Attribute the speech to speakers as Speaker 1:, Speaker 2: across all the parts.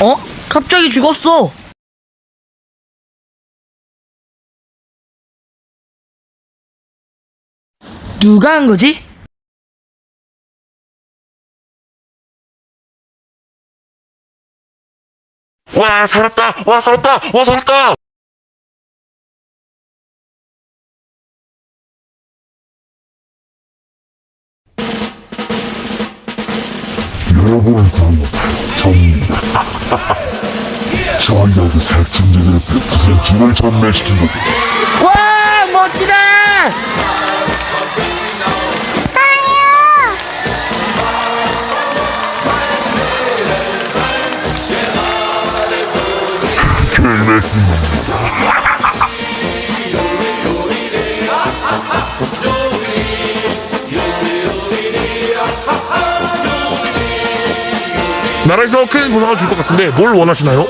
Speaker 1: 어? 갑자기 죽었어. 누가 한 거지?
Speaker 2: 와, 살았다! 와, 살았다! 와, 살았다!
Speaker 3: 여러분을 구하고 접니다. 저희가 그 살충제들을 베푸는 진을 전매시킨 겁니다.
Speaker 1: 와, 멋지다!
Speaker 3: 결매습니다.
Speaker 2: 나라에서 큰 보상을 줄 것 같은데 뭘 원하시나요?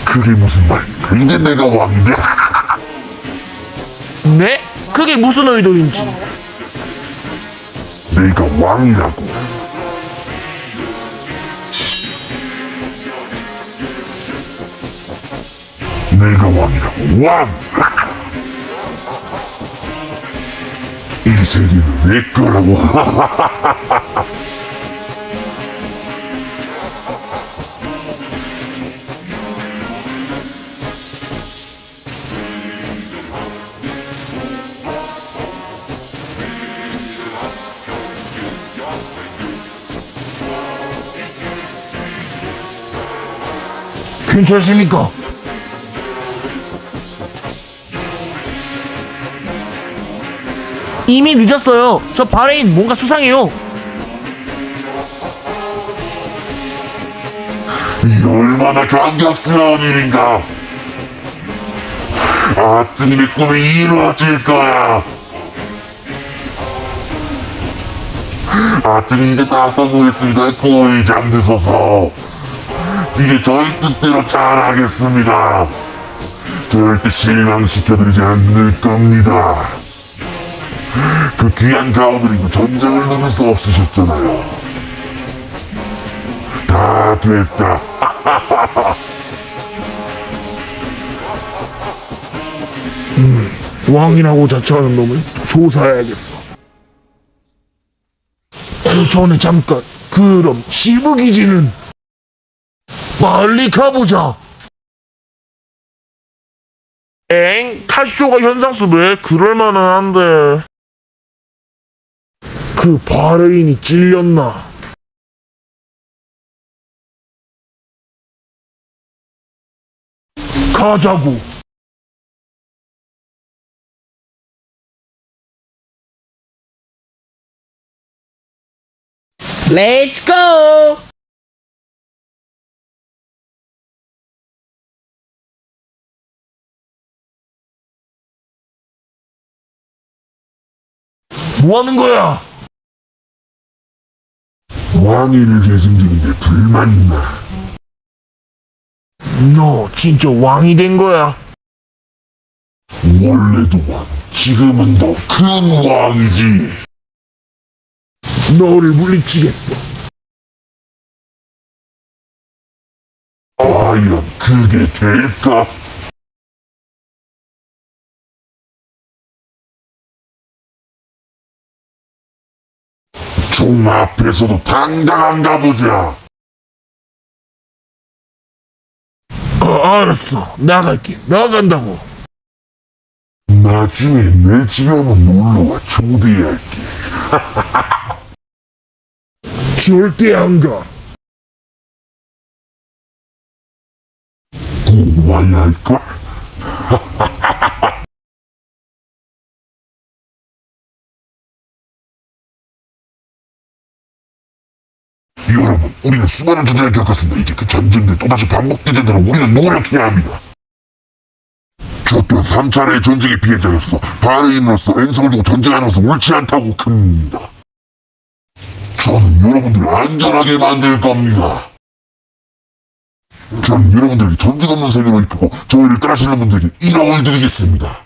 Speaker 3: 그게 무슨 말입니까? 이제 내가 왕인데?
Speaker 2: 네? 그게 무슨 의도인지.
Speaker 3: 내가 왕이라고. 내가 왕이라고. 왕! 이 세계는 내 거라고.
Speaker 2: 괜찮으십니까?
Speaker 1: 이미 늦었어요. 저 바레인 뭔가 수상해요.
Speaker 3: 이 얼마나 감격스러운 일인가. 아뜨님의 꿈이 이루어질 거야. 아뜨님 이제 다 성공했습니다. 거의 잠드셔서 이제 저희 뜻대로 잘하겠습니다. 절대 실망시켜드리지 않을 겁니다. 그 귀한 가오들이고 전쟁을 넘을 수 없으셨잖아요. 다 됐다.
Speaker 2: 왕이라고 자처하는 놈을 조사해야겠어. 그 전에 잠깐, 그럼 지부기지는 빨리 가보자. 카시오가 현상수배 그럴만한데. 그 바레인이 찔렸나? 가자고.
Speaker 1: 렛츠 고!
Speaker 2: 뭐 하는 거야?
Speaker 3: 왕위를 계승되는데 불만 있나?
Speaker 2: 너 진짜 왕이 된 거야?
Speaker 3: 원래도 왕, 지금은 더 큰 왕이지.
Speaker 2: 너를 물리치겠어.
Speaker 3: 과연 그게 될까? 종 앞에서도 당당한가 보자.
Speaker 2: 알았어. 나갈게. 나간다고.
Speaker 3: 나중에 내 집에 한번 놀러와 초대할게.
Speaker 2: 절대 안 가.
Speaker 3: 꼭 와야 할걸? 여러분, 우리는 수많은 전쟁을 겪었습니다. 이제 그 전쟁들 또다시 반복되지 않도록 우리는 노력해야 합니다. 저 또한 3차례의 전쟁의 피해자로서 바레인으로서 랜성을 두고 전쟁하면서 옳지 않다고 큽니다. 저는 여러분들을 안전하게 만들 겁니다. 저는 여러분들에게 전쟁 없는 세계로 이끌고 저희를 따르시는 분들에게 1억을 드리겠습니다.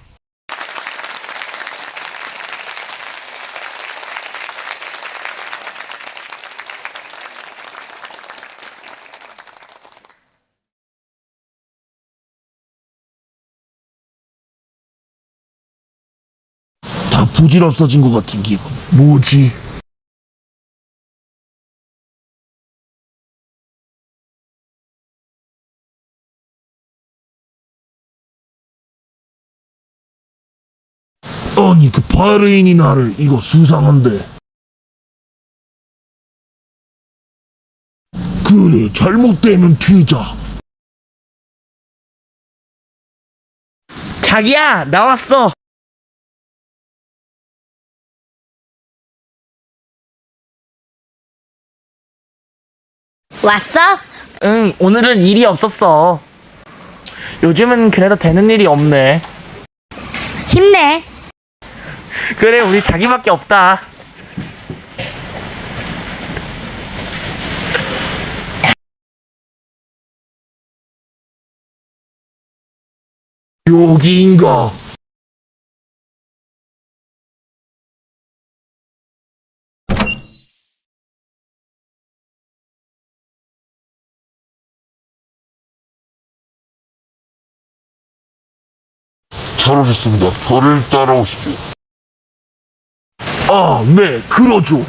Speaker 2: 다 부질없어진 것 같은 기분. 뭐지? 아니 그 바레인이 나를 이거 수상한데. 그래 잘못되면 튀자.
Speaker 1: 자기야, 나왔어.
Speaker 4: 왔어?
Speaker 1: 응, 오늘은 일이 없었어. 요즘은 그래도 되는 일이 없네.
Speaker 4: 힘내.
Speaker 1: 그래, 우리 자기밖에 없다.
Speaker 2: 여기인가?
Speaker 3: 잘 오셨습니다. 저를 따라오시죠.
Speaker 2: 아, 네, 그러죠.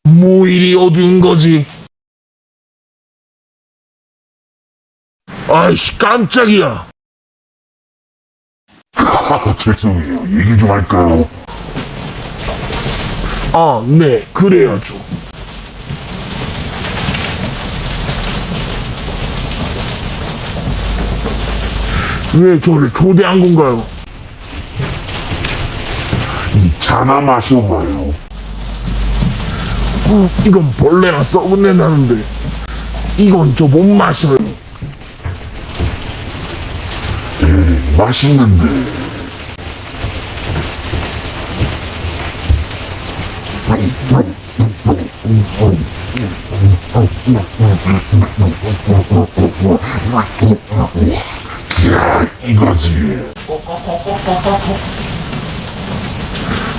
Speaker 2: 뭐 이리 어두운 거지? 아이씨, 깜짝이야.
Speaker 3: 죄송해요. 얘기 좀 할까요?
Speaker 2: 아, 네, 그래야죠. 왜 저를 초대한 건가요?
Speaker 3: 이 차나 마셔봐요.
Speaker 2: 이건 벌레나 썩은 내 나는데 이건 저 못 마셔요.
Speaker 3: 맛있는데. 이야, 이거지.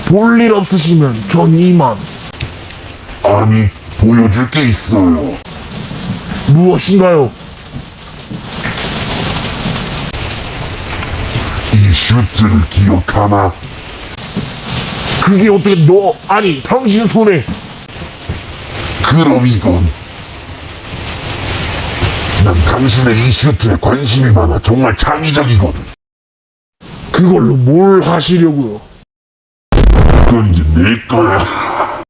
Speaker 2: 볼일 없으시면 전 이만.
Speaker 3: 아니, 보여줄 게 있어요.
Speaker 2: 무엇인가요?
Speaker 3: 이 슈트를 기억하나?
Speaker 2: 그게 어떻게 아니 당신 손에.
Speaker 3: 그럼 이건 난 당신의 이 슈트에 관심이 많아. 정말 창의적이거든.
Speaker 2: 그걸로 뭘 하시려고요?
Speaker 3: 그건 이제 내 거야.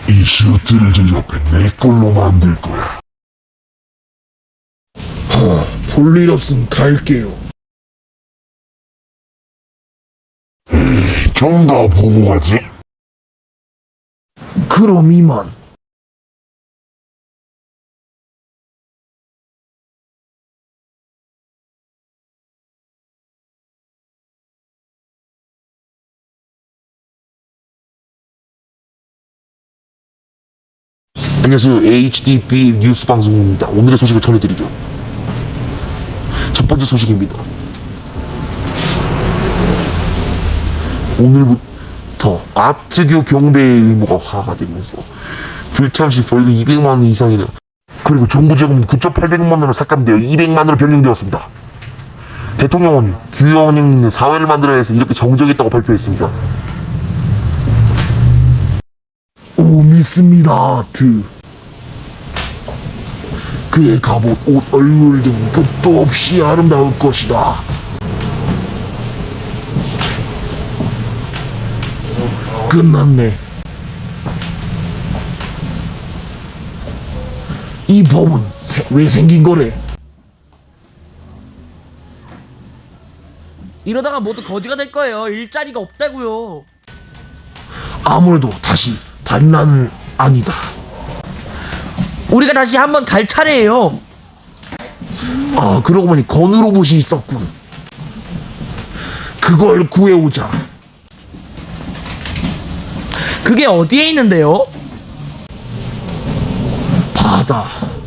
Speaker 3: 이 슈트를 제작해 내 걸로 만들 거야.
Speaker 2: 볼일 없으면 갈게요.
Speaker 3: 좀 더 보고 가지.
Speaker 2: 그럼 이만.
Speaker 5: 안녕하세요. HDB 뉴스 방송입니다. 오늘의 소식을 전해드리죠. 첫 번째 소식입니다. 오늘부터 아트교 경배의 의무가 하가되면서 불참 시 벌금 200만 원 이상이나 그리고 정부 재금 9,800만 원으로 삭감되어 200만 원으로 변경되었습니다. 대통령은 균형 있는 사회를 만들어야 해서 이렇게 정정했다고 발표했습니다.
Speaker 2: 오, 믿습니다, 아트. 그의 갑옷, 옷, 얼굴 등 끝도 없이 아름다울 것이다. 끝났네. 이 법은 왜 생긴 거래?
Speaker 1: 이러다가 모두 거지가 될 거예요. 일자리가 없다고요.
Speaker 2: 아무래도 다시 반란은 아니다.
Speaker 1: 우리가 다시 한번 갈 차례예요.
Speaker 2: 아, 그러고 보니 건우 로봇이 있었군. 그걸 구해오자.
Speaker 1: 그게 어디에 있는데요?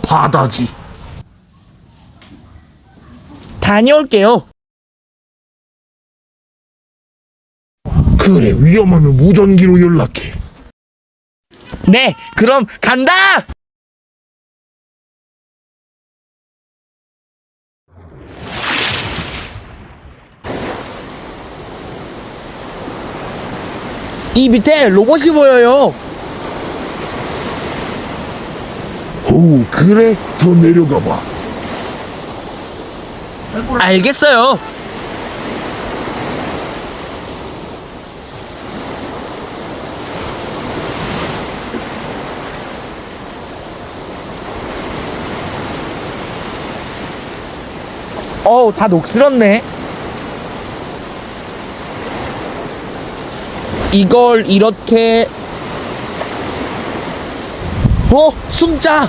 Speaker 2: 바다지.
Speaker 1: 다녀올게요.
Speaker 2: 그래, 위험하면 무전기로 연락해.
Speaker 1: 네, 그럼 간다! 이 밑에 로봇이 보여요.
Speaker 2: 오, 그래? 더 내려가 봐.
Speaker 1: 알겠어요. 다 녹슬었네. 이걸 이렇게 숨자.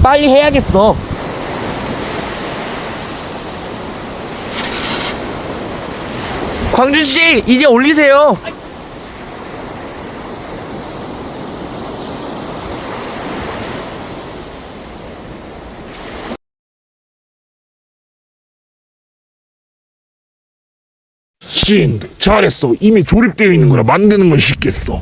Speaker 1: 빨리 해야겠어. 광준씨, 이제 올리세요.
Speaker 2: 신드, 잘했어. 이미 조립되어 있는 거라 만드는 건 쉽겠어.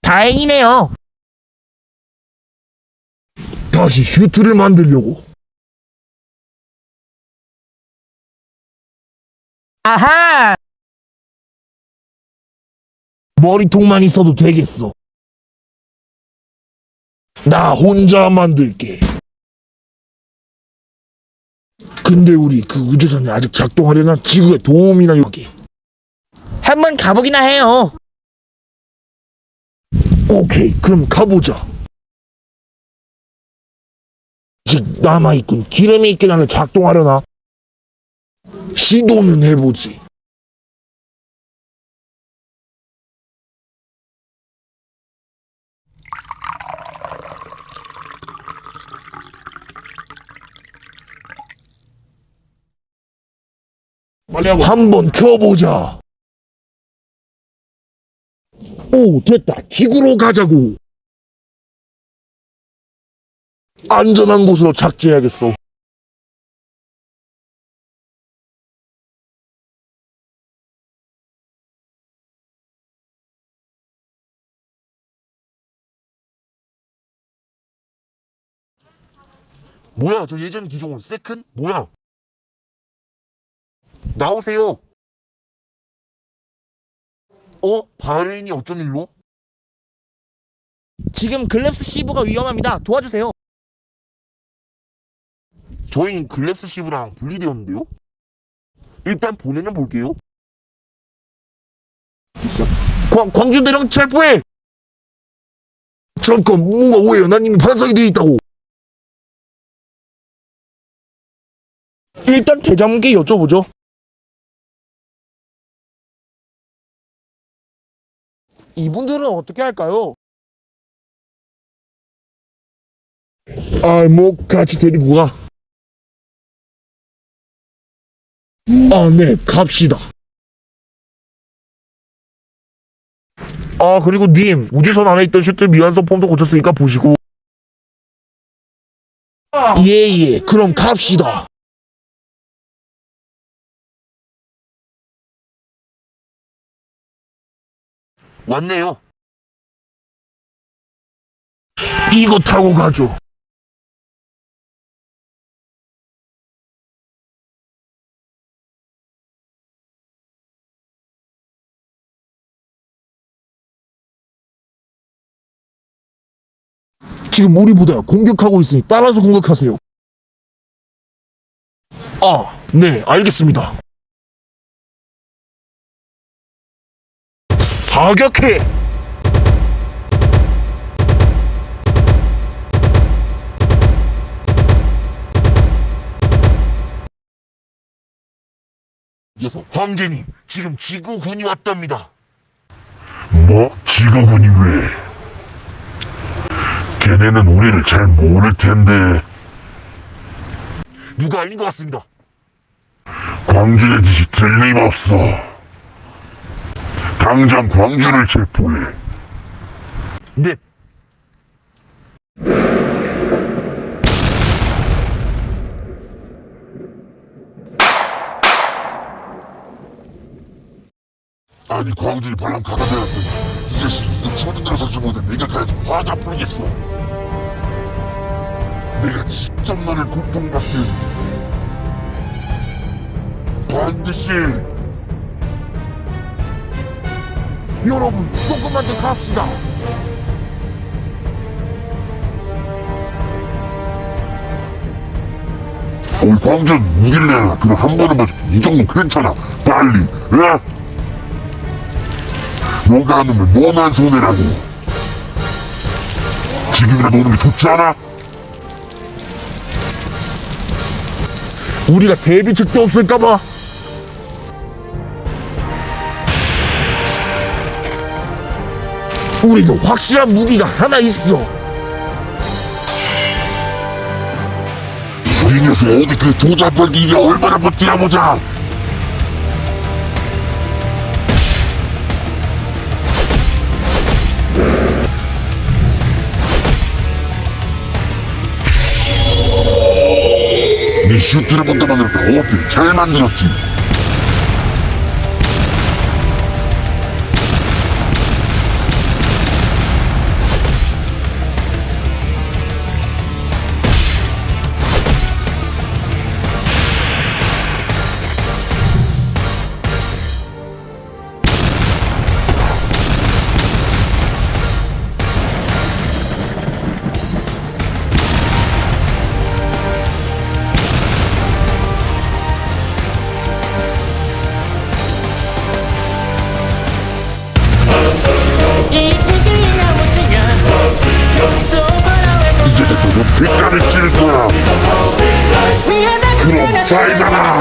Speaker 1: 다행이네요.
Speaker 2: 다시 슈트를 만들려고.
Speaker 1: 아하!
Speaker 2: 머리통만 있어도 되겠어. 나 혼자 만들게. 근데 우리 그 우주선이 아직 작동하려나? 지구에 도움이나 요게.
Speaker 1: 한번 가보기나 해요.
Speaker 2: 오케이, 그럼 가보자. 아직 남아있군. 기름이 있긴 한데 작동하려나? 시도는 해보지. 한번 켜보자. 오, 됐다. 지구로 가자고. 안전한 곳으로 착지해야겠어.
Speaker 5: 뭐야, 저 예전 기종은 세컨? 뭐야? 나오세요. 바레인이 어쩐 일로?
Speaker 1: 지금 글랩스 시브가 위험합니다. 도와주세요.
Speaker 5: 저희는 글랩스 시브랑 분리되었는데요? 일단 보내면 볼게요.
Speaker 2: 광주대령 체포해! 잠깐, 뭔가 오해요. 난 이미 반성이 되어 있다고. 일단 대장님께 여쭤보죠.
Speaker 1: 이분들은 어떻게 할까요?
Speaker 2: 뭐 같이 데리고 가. 네, 갑시다. 그리고 님, 우주선 안에 있던 슈트 미완성 폼도 고쳤으니까 보시고. 예, 그럼 갑시다.
Speaker 5: 왔네요.
Speaker 2: 이거 타고 가죠. 지금 우리보다 공격하고 있으니 따라서 공격하세요. 네, 알겠습니다. 사격해! 황제님, 지금 지구군이 왔답니다.
Speaker 3: 뭐? 지구군이 왜? 걔네는 우리를 잘 모를 텐데.
Speaker 2: 누가 알린 것 같습니다.
Speaker 3: 광주의 짓이 틀림없어. 당장 광주를 체포해.
Speaker 2: 네.
Speaker 3: 아니 광주에 발랑 가다되었더니 이 자식이 이거 초딩들어 서지 못해 내가 가야지 화가 풀리겠어. 내가 직접 너를 고통받게 반드시.
Speaker 5: 여러분, 조금만 더 갑시다.
Speaker 3: 광전 무기를 내라. 그럼 한 번은 맞아. 이 정도 괜찮아. 빨리. 에? 너가 안 오면 너만 손해라고. 지금이라도 오는 게 좋지 않아?
Speaker 5: 우리가 대비책도 없을까봐. 우리도 확실한 무기가 하나 있어.
Speaker 3: 이 녀석 어디 그 조잡하게 이게 얼마나 버티나 보자. 네 슈트를 먼저 만들었다. 오케이, 잘 만들었지. 이제 너도 빛깔을 찌를 거야. 그럼 잘 가라.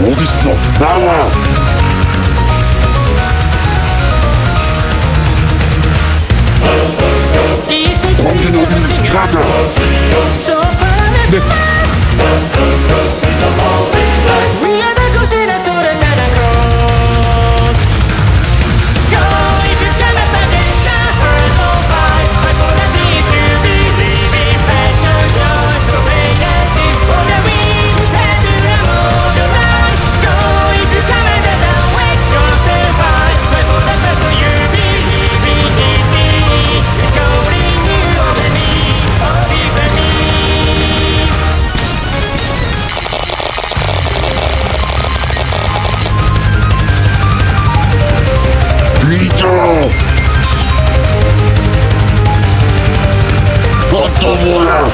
Speaker 3: 어딨어? 나와! 광진이 어딨는지 찾아! 뒤져! 또 뭐야?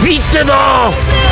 Speaker 5: 이때다!